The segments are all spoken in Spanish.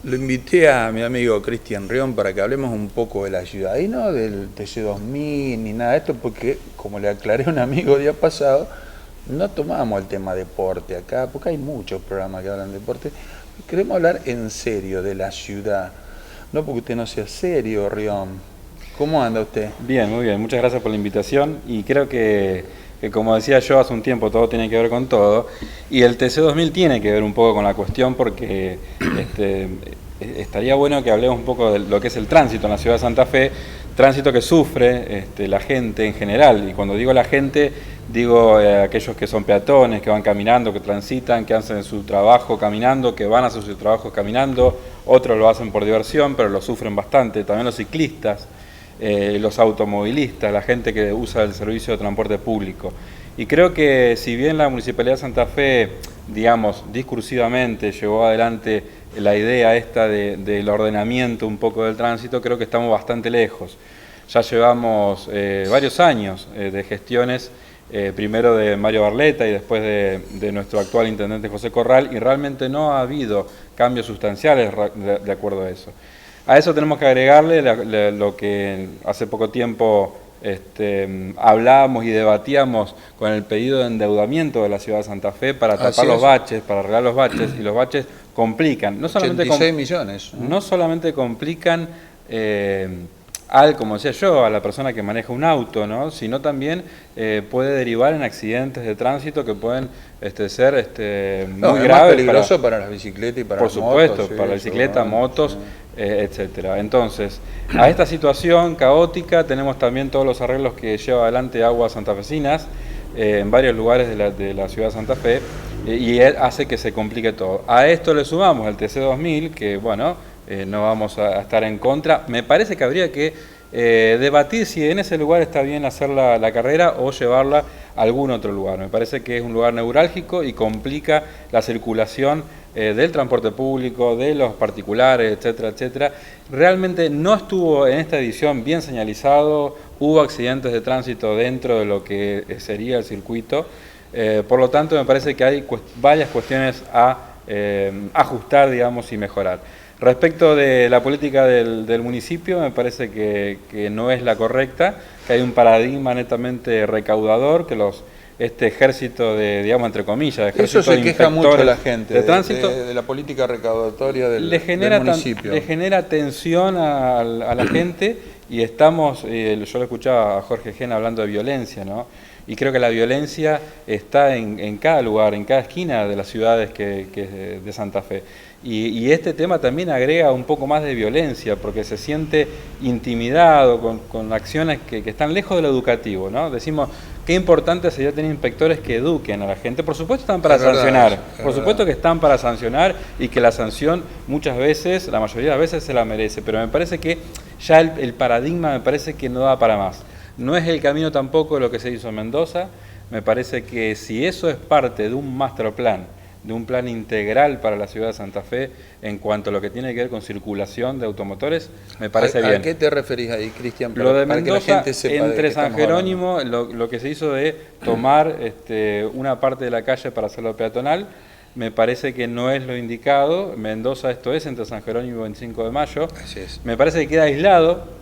Lo invité a mi amigo Cristian Rion para que hablemos un poco de la ciudad, y no del TC2000 ni nada de esto, porque como le aclaré a un amigo el día pasado, no tomamos el tema deporte acá, porque hay muchos programas que hablan de deporte. Queremos hablar en serio de la ciudad, no porque usted no sea serio, Rion. ¿Cómo anda usted? Bien, muy bien, muchas gracias por la invitación y creo que como decía yo hace un tiempo, todo tiene que ver con todo y el TC2000 tiene que ver un poco con la cuestión porque estaría bueno que hablemos un poco de lo que es el tránsito en la ciudad de Santa Fe, tránsito que sufre la gente en general, y cuando digo la gente digo aquellos que son peatones, que van caminando, que transitan, que hacen su trabajo caminando, que van a hacer su trabajo caminando, otros lo hacen por diversión pero lo sufren bastante, también los ciclistas. Los automovilistas, la gente que usa el servicio de transporte público. Y creo que si bien la Municipalidad de Santa Fe, digamos, discursivamente llevó adelante la idea esta del ordenamiento un poco del tránsito, creo que estamos bastante lejos. Ya llevamos varios años de gestiones, primero de Mario Barletta y después de nuestro actual intendente José Corral, y realmente no ha habido cambios sustanciales de acuerdo a eso. A eso tenemos que agregarle lo que hace poco tiempo hablábamos y debatíamos con el pedido de endeudamiento de la ciudad de Santa Fe para tapar los baches, para arreglar los baches, y los baches complican. No solamente 86 millones. No solamente complican como decía yo, a la persona que maneja un auto, ¿no? Sino también puede derivar en accidentes de tránsito que pueden ser muy graves. Más peligroso para las bicicletas y para las motos. Por supuesto, para la bicicleta, motos, etcétera. Entonces, a esta situación caótica tenemos también todos los arreglos que lleva adelante Aguas Santafesinas en varios lugares de la ciudad de Santa Fe, y hace que se complique todo. A esto le sumamos el TC2000, que bueno, no vamos a estar en contra. Me parece que habría que debatir si en ese lugar está bien hacer la carrera o llevarla a algún otro lugar. Me parece que es un lugar neurálgico y complica la circulación del transporte público, de los particulares, etcétera, etcétera. Realmente no estuvo en esta edición bien señalizado, hubo accidentes de tránsito dentro de lo que sería el circuito, por lo tanto me parece que hay varias cuestiones a ajustar, digamos, y mejorar. Respecto de la política del municipio, me parece que no es la correcta, que hay un paradigma netamente recaudador, que este ejército digamos, entre comillas, ejército eso se queja mucho la gente de tránsito, de la política recaudatoria del municipio. Le genera tensión a la gente, y estamos, yo lo escuchaba a Jorge Gena hablando de violencia, ¿no? Y creo que la violencia está en cada lugar, en cada esquina de las ciudades de Santa Fe. Y este tema también agrega un poco más de violencia, porque se siente intimidado con acciones que están lejos de lo educativo, ¿no? Decimos, qué importante sería tener inspectores que eduquen a la gente. Por supuesto están para sancionar, por supuesto que están para sancionar, y que la sanción muchas veces, la mayoría de las veces se la merece, pero me parece que ya el paradigma me parece que no da para más. No es el camino tampoco de lo que se hizo en Mendoza. Me parece que si eso es parte de un master plan, de un plan integral para la ciudad de Santa Fe en cuanto a lo que tiene que ver con circulación de automotores, me parece bien. ¿A qué te referís ahí, Cristian? Lo de Mendoza, entre San Jerónimo, lo que se hizo de tomar una parte de la calle para hacerlo peatonal, me parece que no es lo indicado. Mendoza, esto es entre San Jerónimo y 25 de Mayo. Así es. Me parece que queda aislado,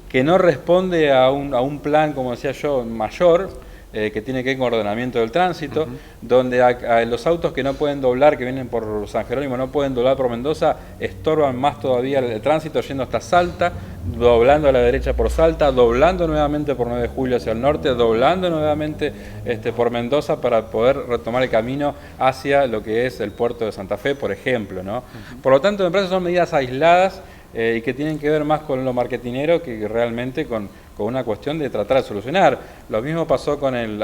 que no responde a un plan, como decía yo, mayor, que tiene que ver con ordenamiento del tránsito, donde a los autos que no pueden doblar, que vienen por San Jerónimo, no pueden doblar por Mendoza, estorban más todavía el tránsito, yendo hasta Salta, doblando a la derecha por Salta, doblando nuevamente por 9 de Julio hacia el norte, doblando nuevamente por Mendoza para poder retomar el camino hacia lo que es el puerto de Santa Fe, por ejemplo, ¿no? Por lo tanto, me parece que son medidas aisladas y que tienen que ver más con lo marketinero que realmente con una cuestión de tratar de solucionar. Lo mismo pasó con el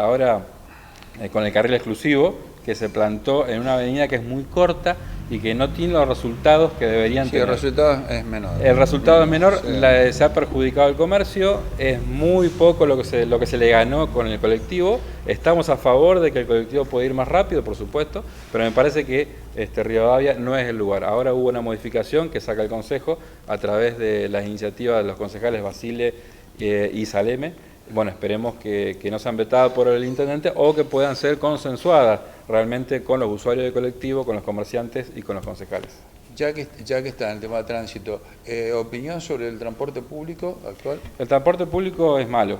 carril exclusivo, que se plantó en una avenida que es muy corta y que no tiene los resultados que deberían tener. El resultado es menor. El resultado es menor, se ha perjudicado el comercio, es muy poco lo que se le ganó con el colectivo. Estamos a favor de que el colectivo pueda ir más rápido, por supuesto, pero me parece que Rivadavia no es el lugar. Ahora hubo una modificación que saca el Consejo a través de las iniciativas de los concejales Basile y Saleme. Bueno, esperemos que no sean vetadas por el intendente o que puedan ser consensuadas realmente con los usuarios del colectivo, con los comerciantes y con los concejales. Ya que está en el tema de tránsito, ¿opinión sobre el transporte público actual? El transporte público es malo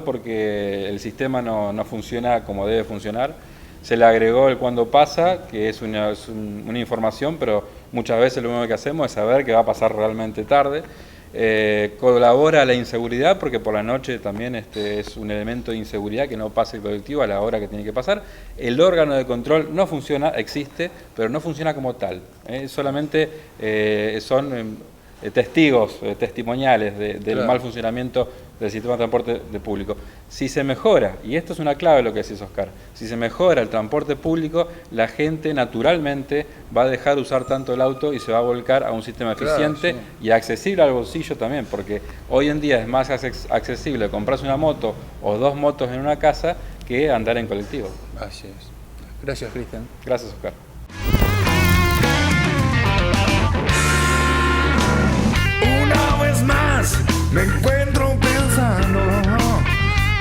porque el sistema no funciona como debe funcionar. Se le agregó el cuándo pasa, que es una información, pero muchas veces lo único que hacemos es saber que va a pasar realmente tarde. Colabora a la inseguridad porque por la noche también es un elemento de inseguridad que no pase el colectivo a la hora que tiene que pasar. El órgano de control no funciona, existe, pero no funciona como tal. Solamente son testigos, testimoniales del mal funcionamiento del sistema de transporte público. Si se mejora, y esto es una clave lo que decís, Oscar, si se mejora el transporte público, la gente naturalmente va a dejar de usar tanto el auto y se va a volcar a un sistema eficiente y accesible al bolsillo también, porque hoy en día es más accesible comprarse una moto o 2 motos en una casa que andar en colectivo. Así es. Gracias, Cristian. Gracias, Oscar. Una vez más me encuentro pensando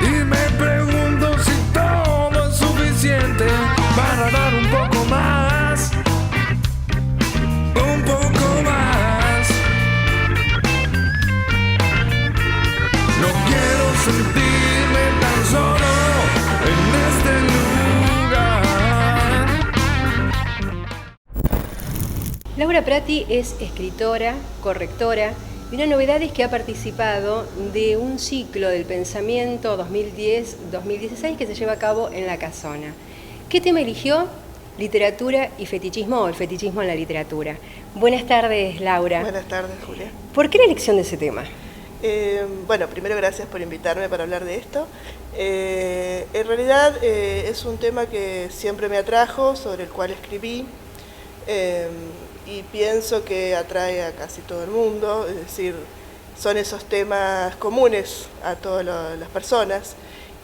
y me pregunto si todo es suficiente para dar un poco más, un poco más. No quiero sentirme tan solo en este lugar. Laura Prati es escritora, correctora, y una novedad es que ha participado de un ciclo del pensamiento 2010-2016 que se lleva a cabo en La Casona. ¿Qué tema eligió? Literatura y fetichismo, o el fetichismo en la literatura. Buenas tardes, Laura. Buenas tardes, Julia. ¿Por qué la elección de ese tema? Bueno, primero gracias por invitarme para hablar de esto. En realidad es un tema que siempre me atrajo, sobre el cual escribí. Y pienso que atrae a casi todo el mundo, es decir, son esos temas comunes a todas las personas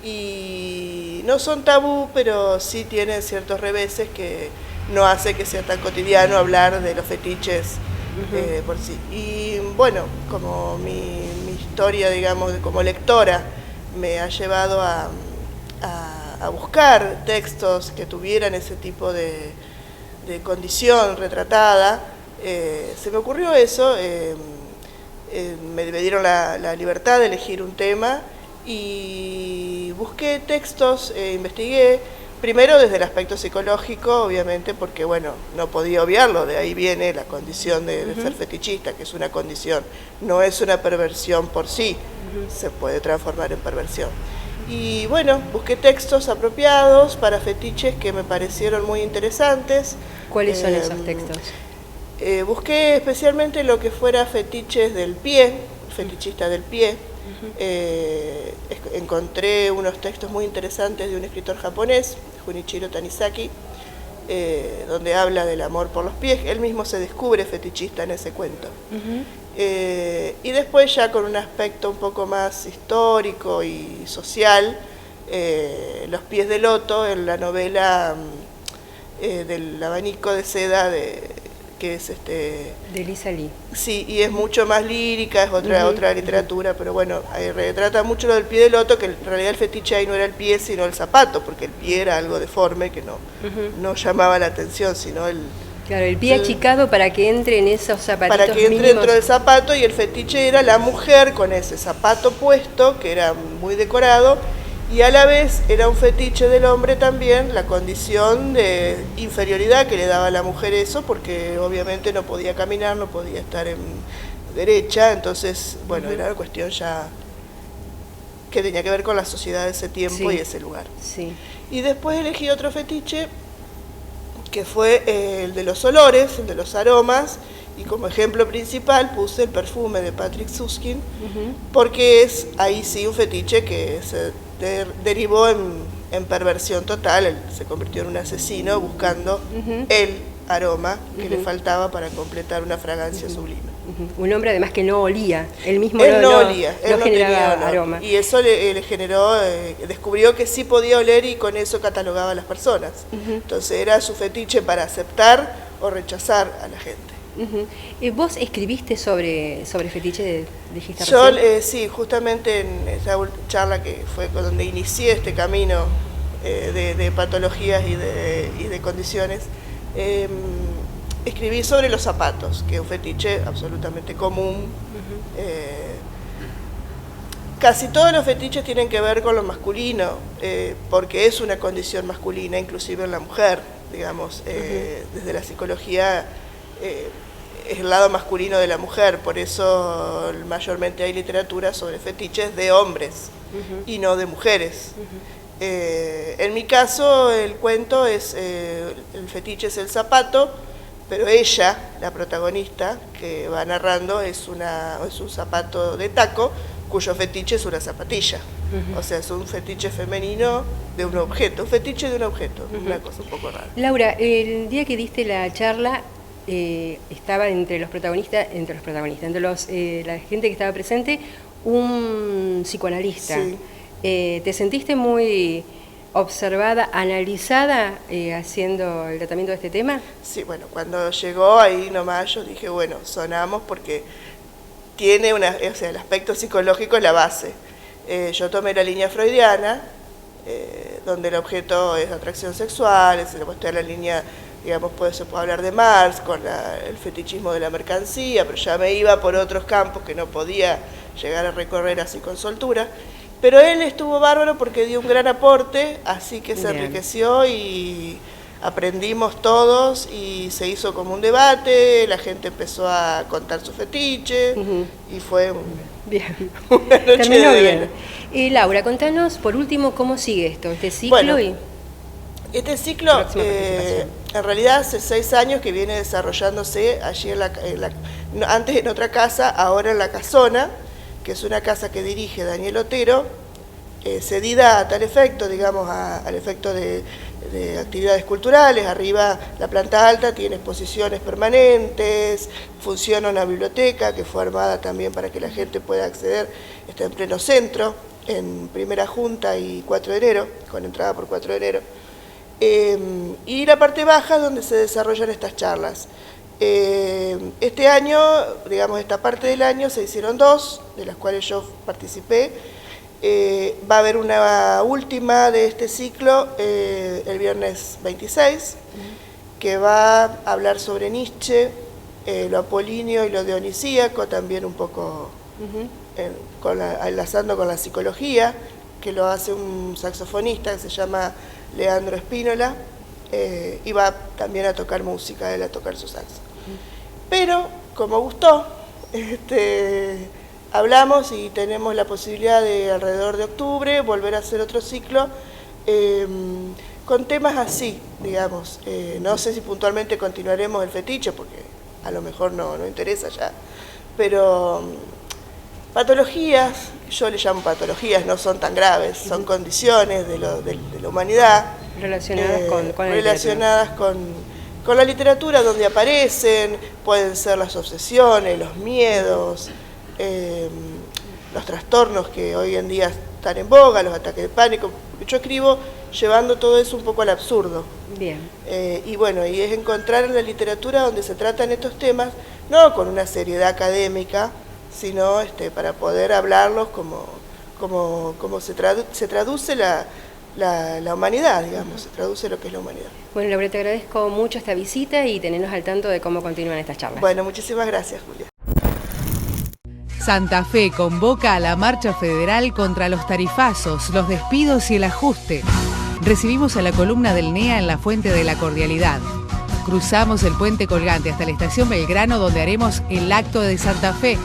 y no son tabú, pero sí tienen ciertos reveses que no hace que sea tan cotidiano hablar de los fetiches por sí. Y bueno, como mi historia, digamos, como lectora me ha llevado a buscar textos que tuvieran ese tipo de condición retratada, se me ocurrió eso, me dieron la libertad de elegir un tema y busqué textos, investigué, primero desde el aspecto psicológico, obviamente, porque bueno, no podía obviarlo, de ahí viene la condición de ser fetichista, que es una condición, no es una perversión por sí, se puede transformar en perversión. Y bueno, busqué textos apropiados para fetiches que me parecieron muy interesantes. ¿Cuáles son esos textos? Busqué especialmente lo que fuera fetiches del pie, fetichista del pie. Encontré unos textos muy interesantes de un escritor japonés, Junichiro Tanizaki, donde habla del amor por los pies. Él mismo se descubre fetichista en ese cuento. Y después ya con un aspecto un poco más histórico y social, Los pies de loto, en la novela del abanico de seda que es de Lisa Lee. Sí, y es mucho más lírica, es otra literatura, pero bueno, retrata mucho lo del pie de loto, que en realidad el fetiche ahí no era el pie, sino el zapato, porque el pie era algo deforme que no llamaba la atención, sino el... Claro, el pie achicado para que entre en esos zapatitos para que entre mínimos. Dentro del zapato, y el fetiche era la mujer con ese zapato puesto, que era muy decorado, y a la vez era un fetiche del hombre también, la condición de inferioridad que le daba a la mujer eso, porque obviamente no podía caminar, no podía estar en derecha, entonces, bueno, era una cuestión ya que tenía que ver con la sociedad de ese tiempo y ese lugar. Sí. Y después elegí otro fetiche, que fue el de los olores, el de los aromas, y como ejemplo principal puse el perfume de Patrick Süskind, porque es ahí sí un fetiche que se derivó en perversión total. Él se convirtió en un asesino buscando el aroma que le faltaba para completar una fragancia sublime. Un hombre además que no olía, él mismo no olía, él no generaba tenía aroma. Y eso le generó, descubrió que sí podía oler y con eso catalogaba a las personas. Entonces era su fetiche para aceptar o rechazar a la gente. ¿Vos escribiste sobre fetiche, dijiste Yo, recién? sí, justamente en esa charla que fue donde inicié este camino de patologías y de condiciones, escribí sobre los zapatos, que es un fetiche absolutamente común. Casi todos los fetiches tienen que ver con lo masculino, porque es una condición masculina, inclusive en la mujer, digamos, desde la psicología es el lado masculino de la mujer, por eso mayormente hay literatura sobre fetiches de hombres y no de mujeres. En mi caso, el cuento es, el fetiche es el zapato, pero ella, la protagonista, que va narrando, es un zapato de taco, cuyo fetiche es una zapatilla. O sea, es un fetiche femenino de un objeto, un fetiche de un objeto, una cosa un poco rara. Laura, el día que diste la charla, estaba entre la gente que estaba presente, un psicoanalista. Sí. ¿Te sentiste muy observada, analizada, haciendo el tratamiento de este tema? Sí, bueno, cuando llegó ahí nomás yo dije, bueno, sonamos porque tiene o sea, el aspecto psicológico es la base. Yo tomé la línea freudiana, donde el objeto es atracción sexual, se le puede la línea, digamos, se puede hablar de Marx con el fetichismo de la mercancía, pero ya me iba por otros campos que no podía llegar a recorrer así con soltura. Pero él estuvo bárbaro porque dio un gran aporte, así que se enriqueció y aprendimos todos y se hizo como un debate, la gente empezó a contar su fetiche y fue una noche Terminó de bien. vela. Laura, contanos por último cómo sigue esto, este ciclo. Bueno, este ciclo en realidad hace 6 años que viene desarrollándose allí antes en otra casa, ahora en La Casona, que es una casa que dirige Daniel Otero, cedida a tal efecto, digamos, al efecto de actividades culturales. Arriba, la planta alta tiene exposiciones permanentes, funciona una biblioteca que fue armada también para que la gente pueda acceder, está en pleno centro, en Primera Junta y 4 de enero, con entrada por 4 de enero. Y la parte baja es donde se desarrollan estas charlas. Este año, digamos, esta parte del año se hicieron 2, de las cuales yo participé. Va a haber una última de este ciclo el viernes 26, que va a hablar sobre Nietzsche, lo apolíneo y lo dionisíaco, también un poco enlazando con la psicología, que lo hace un saxofonista que se llama Leandro Espínola, y va también a tocar música, él a tocar su saxo. Pero, como gustó, hablamos y tenemos la posibilidad de alrededor de octubre volver a hacer otro ciclo con temas así, digamos. No sé si puntualmente continuaremos el fetiche, porque a lo mejor no interesa ya, pero patologías, yo le llamo patologías, no son tan graves, son condiciones de la humanidad relacionadas con la literatura, donde aparecen, pueden ser las obsesiones, los miedos, los trastornos que hoy en día están en boga, los ataques de pánico. Yo escribo llevando todo eso un poco al absurdo. Bien. Y bueno, y es encontrar en la literatura donde se tratan estos temas, no con una seriedad académica, sino para poder hablarlos como se traduce la humanidad, digamos, se traduce lo que es la humanidad. Bueno, Laura, te agradezco mucho esta visita y tenernos al tanto de cómo continúan estas charlas. Bueno, muchísimas gracias, Julia. Santa Fe convoca a la marcha federal contra los tarifazos, los despidos y el ajuste. Recibimos a la columna del NEA en la Fuente de la Cordialidad. Cruzamos el puente colgante hasta la estación Belgrano, donde haremos el acto de Santa Fe.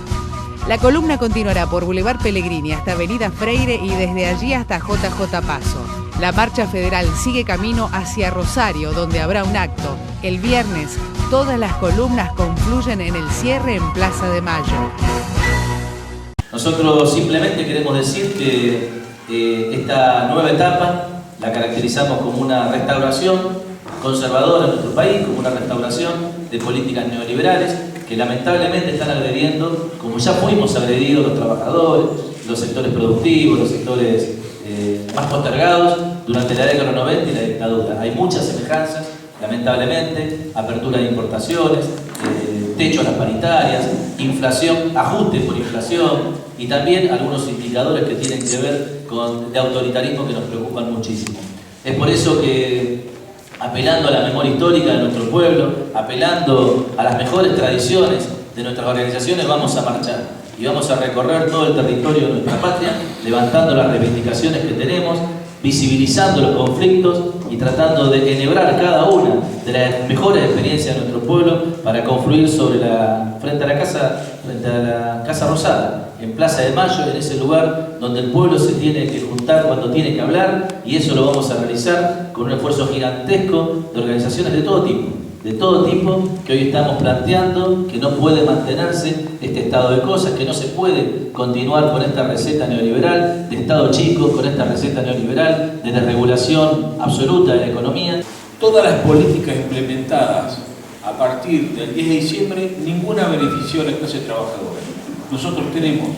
La columna continuará por Boulevard Pellegrini hasta Avenida Freire y desde allí hasta JJ Paso. La marcha federal sigue camino hacia Rosario, donde habrá un acto. El viernes, todas las columnas confluyen en el cierre en Plaza de Mayo. Nosotros simplemente queremos decir que esta nueva etapa la caracterizamos como una restauración conservadora en nuestro país, como una restauración de políticas neoliberales que lamentablemente están agrediendo, como ya fuimos agredidos los trabajadores, los sectores productivos, los sectores más postergados durante la década de los 90 y la dictadura. Hay muchas semejanzas, lamentablemente, apertura de importaciones, techo a las paritarias, inflación, ajustes por inflación y también algunos indicadores que tienen que ver con de autoritarismo que nos preocupan muchísimo. Es por eso que, apelando a la memoria histórica de nuestro pueblo, apelando a las mejores tradiciones de nuestras organizaciones, vamos a marchar y vamos a recorrer todo el territorio de nuestra patria, levantando las reivindicaciones que tenemos, visibilizando los conflictos y tratando de enhebrar cada una de las mejores experiencias de nuestro pueblo para confluir frente a la Casa Rosada, en Plaza de Mayo, en ese lugar donde el pueblo se tiene que juntar cuando tiene que hablar, y eso lo vamos a realizar con un esfuerzo gigantesco de organizaciones de todo tipo, que hoy estamos planteando que no puede mantenerse este estado de cosas, que no se puede continuar con esta receta neoliberal de Estado chico, con esta receta neoliberal de desregulación absoluta de la economía. Todas las políticas implementadas a partir del 10 de diciembre, ninguna benefició a la clase trabajadora. Nosotros tenemos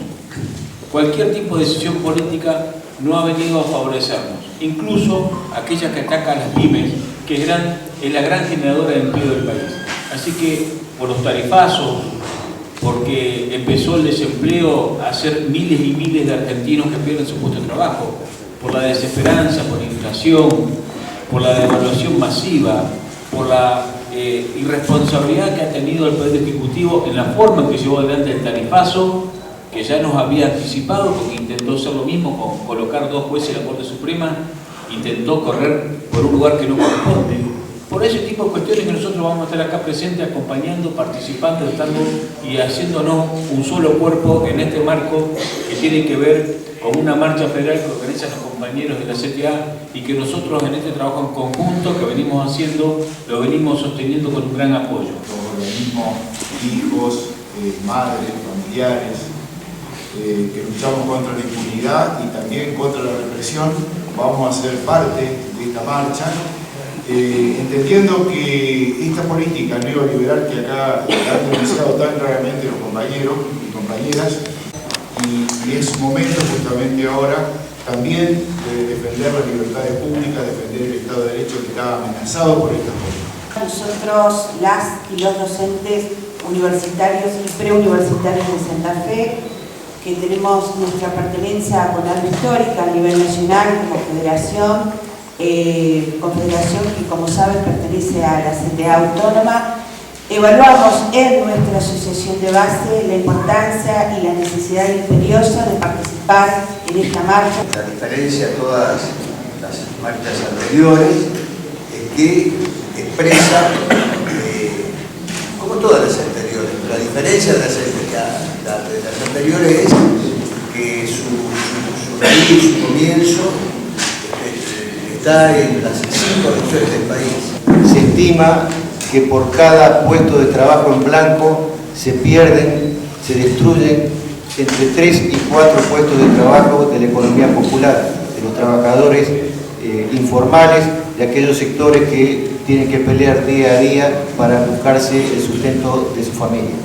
cualquier tipo de decisión política no ha venido a favorecernos, incluso aquellas que atacan a las pymes, que es la gran generadora de empleo del país. Así que por los tarifazos, porque empezó el desempleo a hacer miles y miles de argentinos que pierden su puesto de trabajo, por la desesperanza, por la inflación, por la devaluación masiva, por la irresponsabilidad que ha tenido el Poder Ejecutivo en la forma en que llevó adelante el tarifazo, que ya nos había anticipado porque intentó hacer lo mismo con colocar 2 jueces en la Corte Suprema, intentó correr por un lugar que no corresponde. Por ese tipo de cuestiones que nosotros vamos a estar acá presentes, acompañando, participando, estando y haciéndonos un solo cuerpo en este marco que tiene que ver con una marcha federal que organizan los compañeros de la CTA y que nosotros en este trabajo en conjunto que venimos haciendo, lo venimos sosteniendo con un gran apoyo. Los organismos, hijos, madres, familiares, que luchamos contra la impunidad y también contra la represión, vamos a ser parte de esta marcha, entendiendo que esta política neoliberal que acá han denunciado tan claramente los compañeros y compañeras, y es momento justamente ahora también de defender las libertades públicas, defender el Estado de Derecho que está amenazado por esta política. Nosotros, las y los docentes universitarios y preuniversitarios de Santa Fe, que tenemos nuestra pertenencia con algo histórica a nivel nacional como federación, confederación que como saben pertenece a la CTA Autónoma, evaluamos en nuestra asociación de base la importancia y la necesidad imperiosa de participar en esta marcha. La diferencia de todas las marchas anteriores es que expresa, como todas las anteriores, la diferencia de las anteriores es que su raíz, su comienzo está en las 5 regiones del país. Se estima que por cada puesto de trabajo en blanco se pierden, se destruyen entre 3 y 4 puestos de trabajo de la economía popular, de los trabajadores informales, de aquellos sectores que tienen que pelear día a día para buscarse el sustento de su familia.